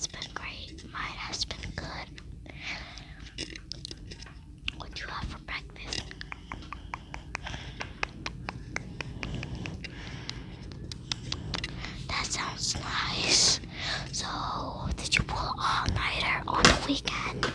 has been great. Mine has been good. What do you have for breakfast? That sounds nice. So, did you pull all-nighter on the weekend?